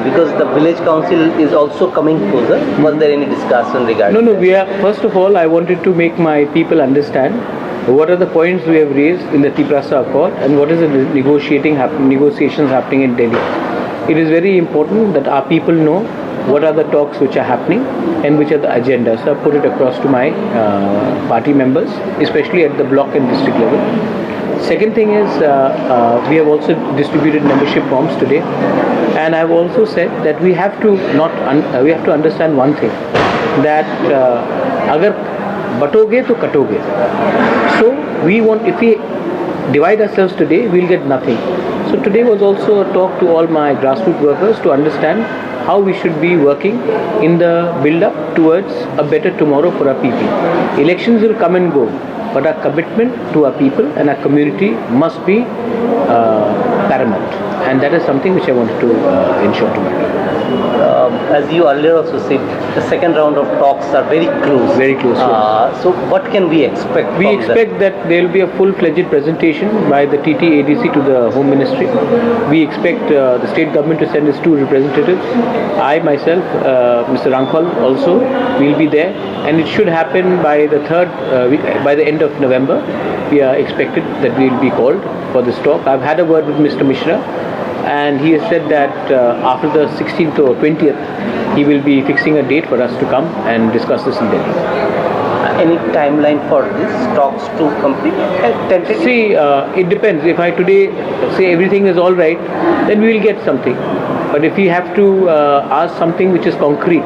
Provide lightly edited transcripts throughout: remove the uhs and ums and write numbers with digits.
Because the village council is also coming closer. Was there any discussion regarding No, that? we are, first of all, I wanted to make my people understand what are the points we have raised in the Tiprasa Accord and what is the negotiations happening in Delhi. It is very important that our people know what are the talks which are happening and which are the agendas. So I put it across to my party members, especially at the block and district level. Second thing is we have also distributed membership forms today, and I have also said that we have to we have to understand one thing, that agar batoge to katoge. So we want, if we divide ourselves today, we'll get nothing. So today was also a talk to all my grassroots workers to understand how we should be working in the build-up towards a better tomorrow for our people. Elections will come and go, but our commitment to our people and our community must be paramount, and that is something which I wanted to ensure to my. As you earlier also said, the second round of talks are very close. Very close. So what can we expect? We expect that there will be a full-fledged presentation by the TT-ADC to the Home Ministry. We expect the state government to send its 2 representatives. I myself, Mr. Rankhal also will be there, and it should happen by the by the end of November. We are expected that we will be called for this talk. I've had a word with Mr. Mishra, and he has said that after the 16th or 20th, he will be fixing a date for us to come and discuss this in Delhi. Any timeline for this talks to complete? See, it depends. If I today say everything is all right, then we will get something. But if we have to ask something which is concrete,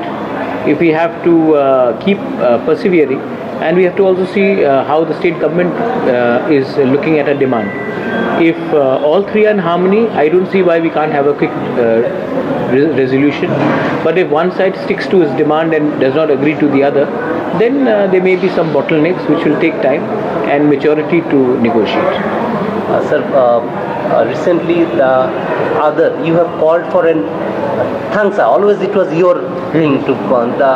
if we have to keep persevering, and we have to also see how the state government is looking at a demand. If all three are in harmony, I don't see why we can't have a quick resolution. But if one side sticks to its demand and does not agree to the other, then there may be some bottlenecks which will take time and maturity to negotiate. Sir, recently you have called for an thanks. Always it was your thing to call. The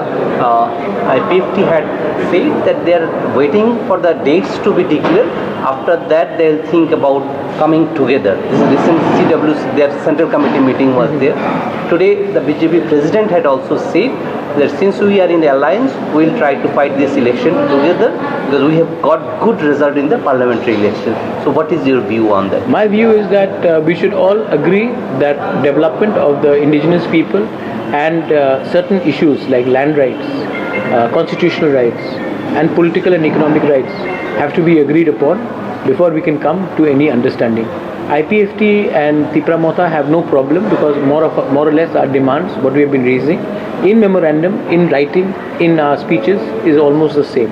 IPFT had said that they are waiting for the dates to be declared. After that, they will think about coming together. This recent CWC, their central committee meeting was there. Today, the BJP president had also said that since we are in the alliance, we will try to fight this election together because we have got good result in the parliamentary election. So what is your view on that? My view is that we should all agree that development of the indigenous people and certain issues like land rights, constitutional rights and political and economic rights have to be agreed upon before we can come to any understanding. IPFT and Tipra Mota have no problem because more or less our demands, what we have been raising in memorandum, in writing, in our speeches is almost the same.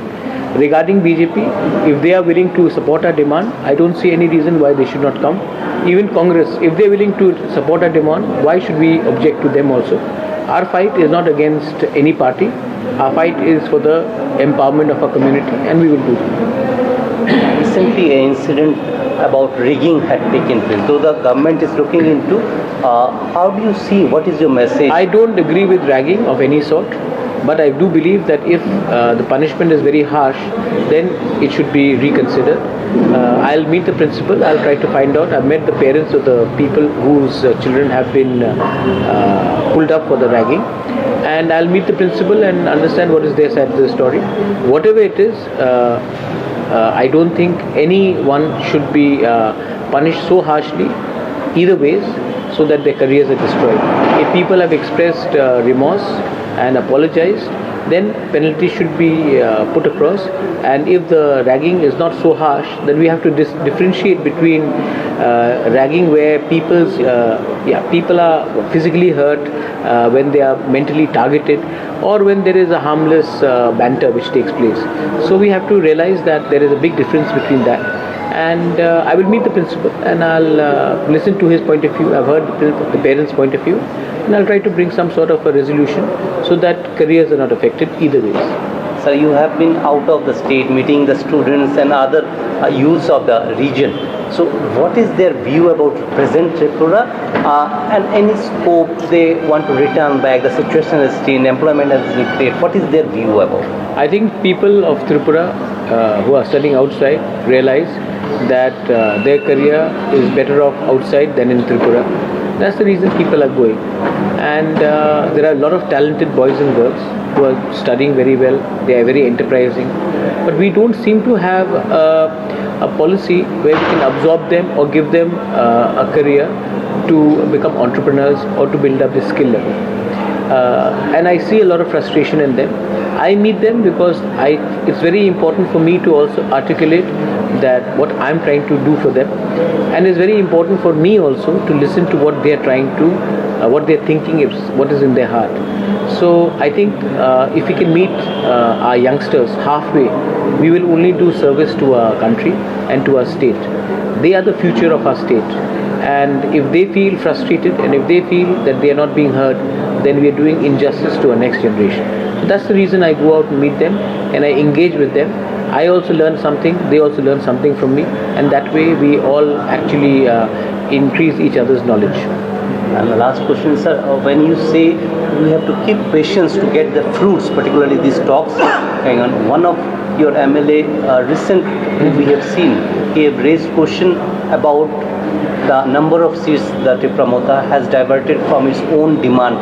Regarding BJP, if they are willing to support our demand, I don't see any reason why they should not come. Even Congress, if they are willing to support our demand, why should we object to them also? Our fight is not against any party. Our fight is for the empowerment of our community, and we will do that. Recently, an incident about rigging had taken place. Though the government is looking into, how do you see, what is your message? I don't agree with ragging of any sort, but I do believe that if the punishment is very harsh, then it should be reconsidered. I'll meet the principal, I'll try to find out. I've met the parents of the people whose children have been pulled up for the ragging, and I'll meet the principal and understand what is their side of the story. Whatever it is, I don't think anyone should be punished so harshly either ways so that their careers are destroyed. If people have expressed remorse and apologized, then penalty should be put across, and if the ragging is not so harsh, then we have to differentiate between ragging where people are physically hurt when they are mentally targeted, or when there is a harmless banter which takes place. So we have to realize that there is a big difference between that, and I will meet the principal and I'll listen to his point of view. I've heard the parents' point of view, and I'll try to bring some sort of a resolution so that careers are not affected either ways. Sir, you have been out of the state meeting the students and other youths of the region. So what is their view about present Tripura and any scope they want to return back? The situation is still, employment has been created. What is their view about? I think people of Tripura who are studying outside realize that their career is better off outside than in Tripura. That's the reason people are going. and there are a lot of talented boys and girls who are studying very well. They are very enterprising, but we don't seem to have a policy where we can absorb them or give them a career to become entrepreneurs or to build up the skill level. And I see a lot of frustration in them. I meet them because it's very important for me to also articulate that what I'm trying to do for them, and it's very important for me also to listen to what they're trying to, what they're thinking, what is in their heart. So I think if we can meet our youngsters halfway, we will only do service to our country and to our state. They are the future of our state, and if they feel frustrated and if they feel that they are not being heard, then we are doing injustice to our next generation. So that's the reason I go out and meet them and I engage with them. I also learn something, they also learn something from me, and that way we all actually increase each other's knowledge. And the last question, sir, when you say we have to keep patience to get the fruits, particularly these talks, hang on, one of your MLA recently we have seen, he have raised question about the number of seats that Tripura has diverted from its own demand,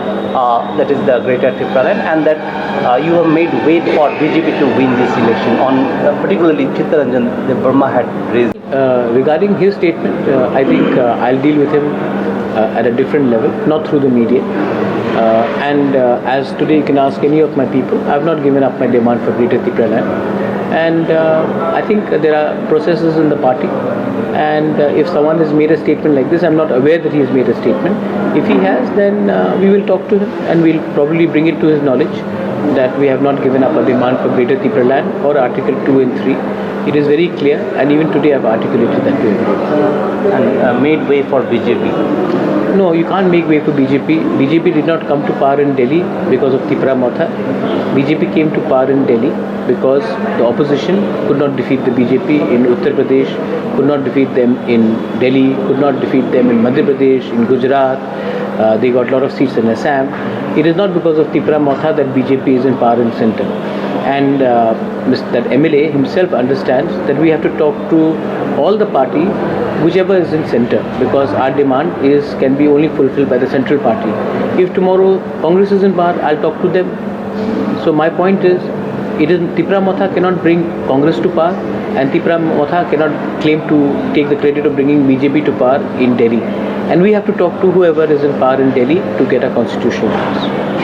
that is the Greater Tripura Land, and that you have made way for BJP to win this election. On particularly Chittaranjan, the Burma had raised. Regarding his statement, I think I'll deal with him at a different level, not through the media. And as today you can ask any of my people, I have not given up my demand for Greater Tripura Land. And I think there are processes in the party, and if someone has made a statement like this, I'm not aware that he has made a statement. If he has, then we will talk to him and we'll probably bring it to his knowledge that we have not given up a demand for Greater Tripura Land or Article 2 and 3. It is very clear, and even today I've articulated that to everyone. And made way for BJP. No, you can't make way for BJP. BJP did not come to power in Delhi because of Tripura Motha. BJP came to power in Delhi because the opposition could not defeat the BJP in Uttar Pradesh, could not defeat them in Delhi, could not defeat them in Madhya Pradesh, in Gujarat. They got a lot of seats in Assam. It is not because of Tripura Motha that BJP is in power in center. And that MLA himself understands that we have to talk to all the party, whichever is in center, because our demand can be only fulfilled by the central party. If tomorrow Congress is in power, I'll talk to them. So my point is, Tripura Motha cannot bring Congress to power, and Tripura Motha cannot claim to take the credit of bringing BJP to power in Delhi. And we have to talk to whoever is in power in Delhi to get a constitutional rights.